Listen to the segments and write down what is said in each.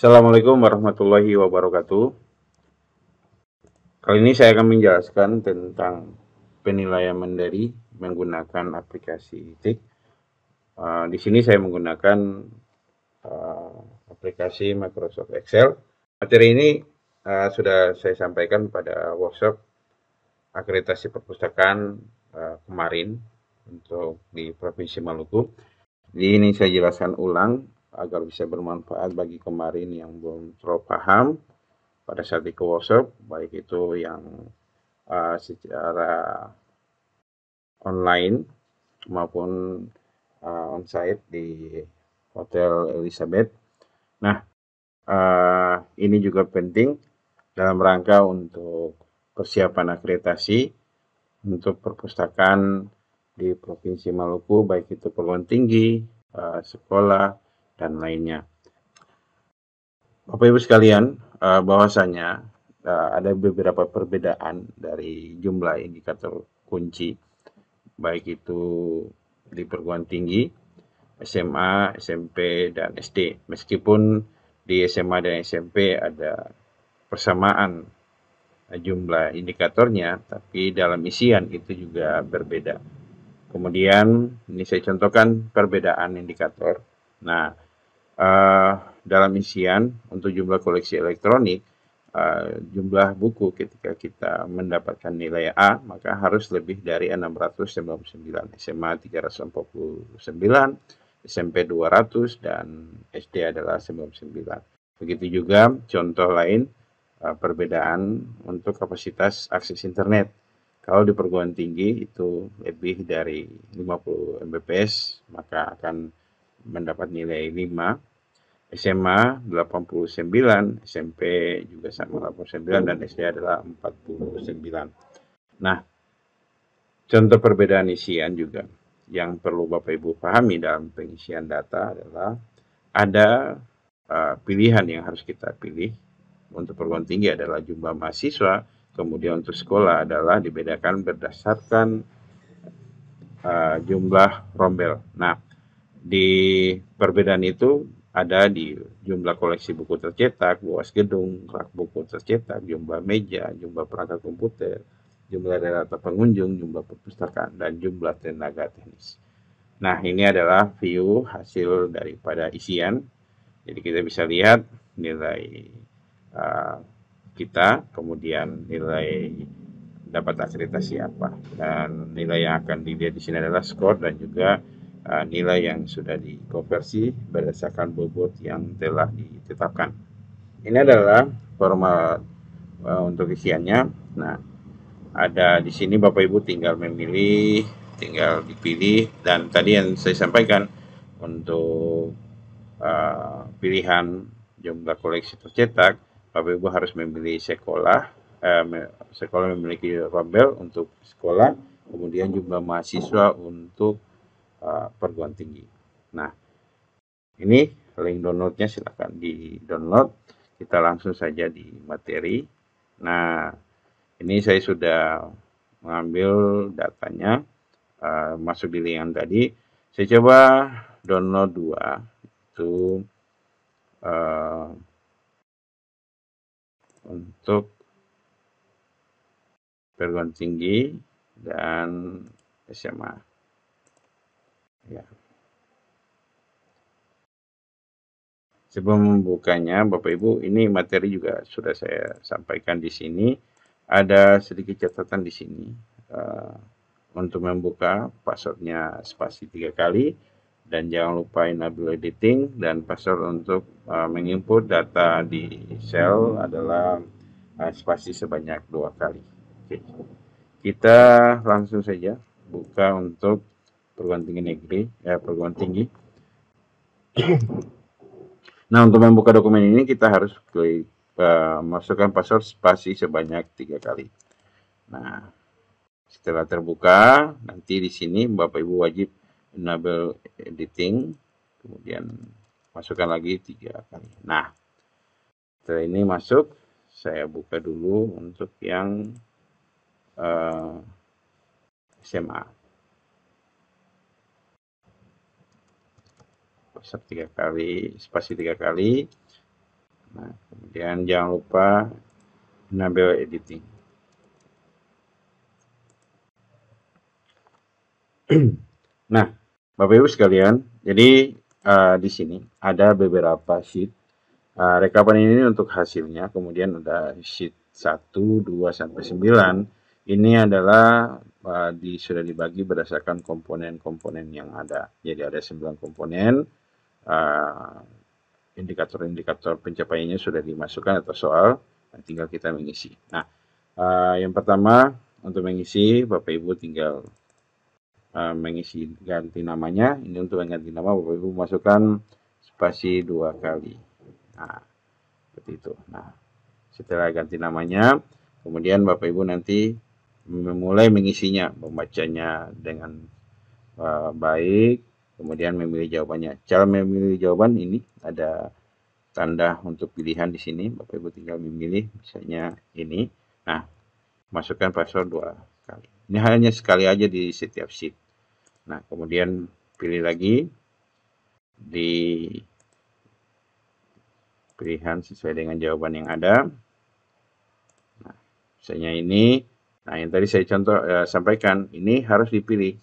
Assalamualaikum warahmatullahi wabarakatuh. Kali ini saya akan menjelaskan tentang penilaian mandiri menggunakan aplikasi TIK. Di sini saya menggunakan uh, aplikasi Microsoft Excel. Materi ini sudah saya sampaikan pada workshop akreditasi perpustakaan kemarin untuk di Provinsi Maluku. Jadi ini saya jelaskan ulang agar bisa bermanfaat bagi kemarin yang belum terlalu paham pada saat ikut workshop, baik itu yang secara online maupun onsite di Hotel Elizabeth. Nah, ini juga penting dalam rangka untuk persiapan akreditasi untuk perpustakaan di Provinsi Maluku, baik itu perguruan tinggi, sekolah, dan lainnya. Bapak Ibu sekalian, bahwasanya ada beberapa perbedaan dari jumlah indikator kunci, baik itu di perguruan tinggi, SMA, SMP, dan SD. Meskipun di SMA dan SMP ada persamaan jumlah indikatornya, tapi dalam isian itu juga berbeda. Kemudian ini saya contohkan perbedaan indikator. Nah, dalam isian untuk jumlah koleksi elektronik, jumlah buku ketika kita mendapatkan nilai A, maka harus lebih dari 699, SMA 349, SMP 200, dan SD adalah 99. Begitu juga contoh lain, perbedaan untuk kapasitas akses internet. Kalau di perguruan tinggi itu lebih dari 50 Mbps, maka akan mendapat nilai 5. SMA 89, SMP juga sama 89, dan SD adalah 49. Nah, contoh perbedaan isian juga yang perlu Bapak Ibu pahami dalam pengisian data adalah ada pilihan yang harus kita pilih. Untuk perguruan tinggi adalah jumlah mahasiswa, kemudian untuk sekolah adalah dibedakan berdasarkan jumlah rombel. Nah, di perbedaan itu ada di jumlah koleksi buku tercetak, luas gedung, rak buku tercetak, jumlah meja, jumlah perangkat komputer, jumlah data pengunjung, jumlah perpustakaan, dan jumlah tenaga teknis. Nah, ini adalah view hasil daripada isian. Jadi kita bisa lihat nilai uh, kita, kemudian nilai dapat akreditasi apa, dan nilai yang akan dilihat di sini adalah skor dan juga nilai yang sudah dikonversi berdasarkan bobot yang telah ditetapkan. Ini adalah format untuk isiannya. Nah, ada di sini Bapak Ibu tinggal memilih, tinggal dipilih, dan tadi yang saya sampaikan untuk pilihan jumlah koleksi tercetak, Bapak Ibu harus memilih sekolah, sekolah memiliki rombel untuk sekolah, kemudian jumlah mahasiswa untuk perguruan tinggi. Nah, ini link downloadnya silakan di download. Kita langsung saja di materi. Nah, ini saya sudah mengambil datanya, masuk di link yang tadi. Saya coba download 2, itu untuk perguruan tinggi dan SMA. Ya. Sebelum membukanya, Bapak Ibu, ini materi juga sudah saya sampaikan di sini. Ada sedikit catatan di sini. Untuk membuka, passwordnya spasi 3 kali. Dan jangan lupa enable editing. Dan password untuk menginput data di cell adalah spasi sebanyak 2 kali. Oke. Kita langsung saja buka untuk perguruan tinggi negeri, perguruan tinggi. Nah, untuk membuka dokumen ini kita harus klik masukkan password spasi sebanyak 3 kali. Nah, setelah terbuka, nanti di sini Bapak Ibu wajib enable editing, kemudian masukkan lagi 3 kali. Nah, setelah ini masuk, saya buka dulu untuk yang SMA. Password 3 kali, spasi 3 kali. Nah, kemudian jangan lupa enable editing. Nah, Bapak Ibu sekalian, jadi di sini ada beberapa sheet. Rekapan ini untuk hasilnya, kemudian ada sheet 1, 2, sampai 9. Ini adalah sudah dibagi berdasarkan komponen-komponen yang ada. Jadi ada 9 komponen, uh, indikator-indikator pencapaiannya sudah dimasukkan atau soal, tinggal kita mengisi. Nah, yang pertama untuk mengisi, Bapak Ibu tinggal mengisi ganti namanya. Ini untuk mengganti nama, Bapak Ibu masukkan spasi 2 kali. Nah, seperti itu. Nah, setelah ganti namanya, kemudian Bapak Ibu nanti memulai mengisinya, membacanya dengan baik, kemudian memilih jawabannya. Cara memilih jawaban ini ada tanda untuk pilihan di sini. Bapak Ibu tinggal memilih, misalnya ini. Nah, masukkan password 2 kali. Ini hanya sekali aja di setiap sheet. Nah, kemudian pilih lagi di pilihan sesuai dengan jawaban yang ada. Nah, misalnya ini, nah yang tadi saya sampaikan, ini harus dipilih.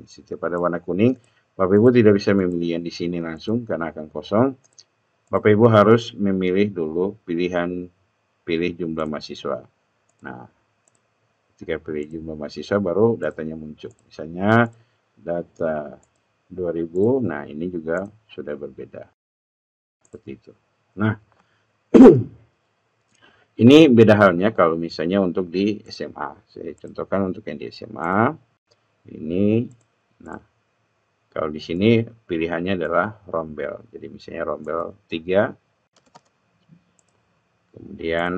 Setiap ada warna kuning, Bapak Ibu tidak bisa memilih yang di sini langsung karena akan kosong. Bapak Ibu harus memilih dulu pilih jumlah mahasiswa. Nah, ketika pilih jumlah mahasiswa baru datanya muncul. Misalnya data 2000, nah ini juga sudah berbeda. Seperti itu. Nah, ini beda halnya kalau misalnya untuk di SMA. Saya contohkan untuk yang di SMA. Ini, nah, kalau di sini pilihannya adalah rombel. Jadi misalnya rombel 3, kemudian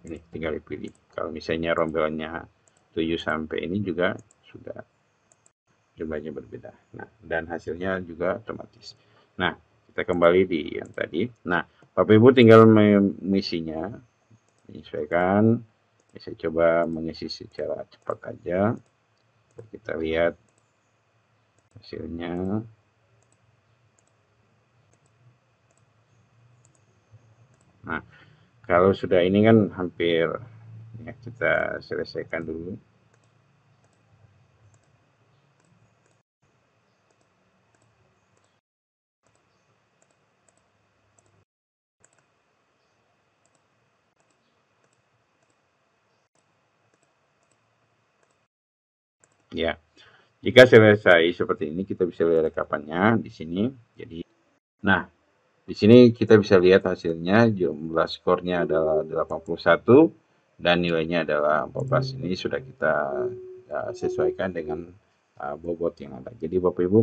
ini tinggal dipilih. Kalau misalnya rombelnya 7 sampai ini juga sudah jumlahnya berbeda. Nah, dan hasilnya juga otomatis. Nah, kita kembali di yang tadi. Nah, Bapak Ibu tinggal mengisinya, menyesuaikan. Saya coba mengisi secara cepat aja. Kita lihat hasilnya. Nah, kalau sudah ini kan hampir ya, kita selesaikan dulu. Ya, jika selesai seperti ini, kita bisa lihat rekapannya di sini. Jadi, nah, di sini kita bisa lihat hasilnya, jumlah skornya adalah 81 dan nilainya adalah 14. Ini sudah kita sesuaikan dengan bobot yang ada. Jadi Bapak Ibu,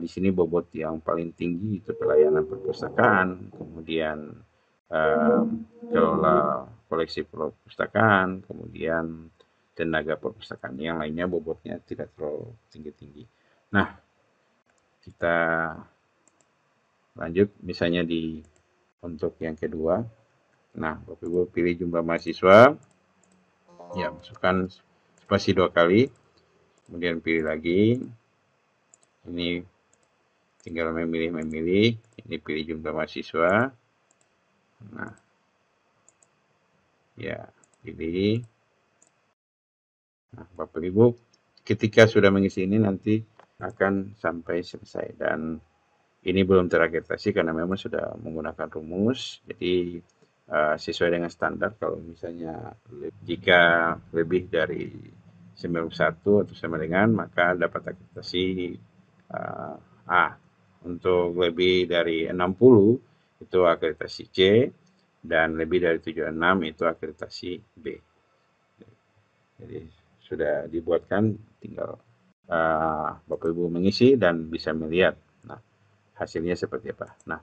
di sini bobot yang paling tinggi itu pelayanan perpustakaan, kemudian kelola koleksi perpustakaan, kemudian tenaga perpustakaan. Yang lainnya bobotnya tidak terlalu tinggi-tinggi. Nah, kita lanjut misalnya untuk yang kedua. Nah, Bapak Ibu pilih jumlah mahasiswa. Ya, masukkan spasi 2 kali. Kemudian pilih lagi. Ini tinggal memilih. Ini pilih jumlah mahasiswa. Nah, ya, pilih. Nah, Bapak Ibu, ketika sudah mengisi ini nanti akan sampai selesai. Dan ini belum terakreditasi karena memang sudah menggunakan rumus. Jadi sesuai dengan standar, kalau misalnya jika lebih dari 91 atau sama dengan, maka dapat akreditasi A. Untuk lebih dari 60 itu akreditasi C, dan lebih dari 76 itu akreditasi B. Jadi sudah dibuatkan, tinggal Bapak Ibu mengisi dan bisa melihat hasilnya seperti apa. Nah,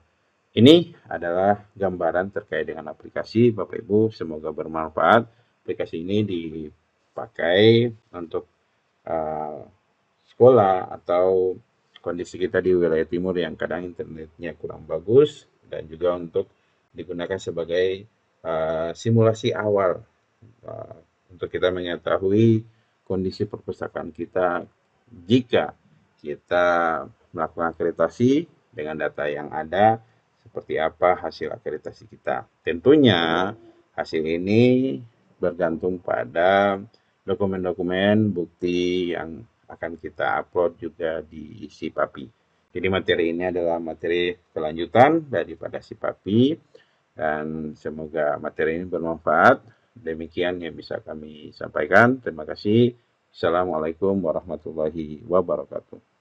ini adalah gambaran terkait dengan aplikasi. Bapak Ibu, semoga bermanfaat. Aplikasi ini dipakai untuk sekolah atau kondisi kita di wilayah timur yang kadang internetnya kurang bagus, dan juga untuk digunakan sebagai simulasi awal untuk kita mengetahui kondisi perpustakaan kita jika kita melakukan akreditasi dengan data yang ada seperti apa hasil akreditasi kita. Tentunya hasil ini bergantung pada dokumen-dokumen bukti yang akan kita upload juga di SIPAPI. Jadi materi ini adalah materi kelanjutan daripada SIPAPI dan semoga materi ini bermanfaat. Demikian yang bisa kami sampaikan. Terima kasih. Assalamualaikum warahmatullahi wabarakatuh.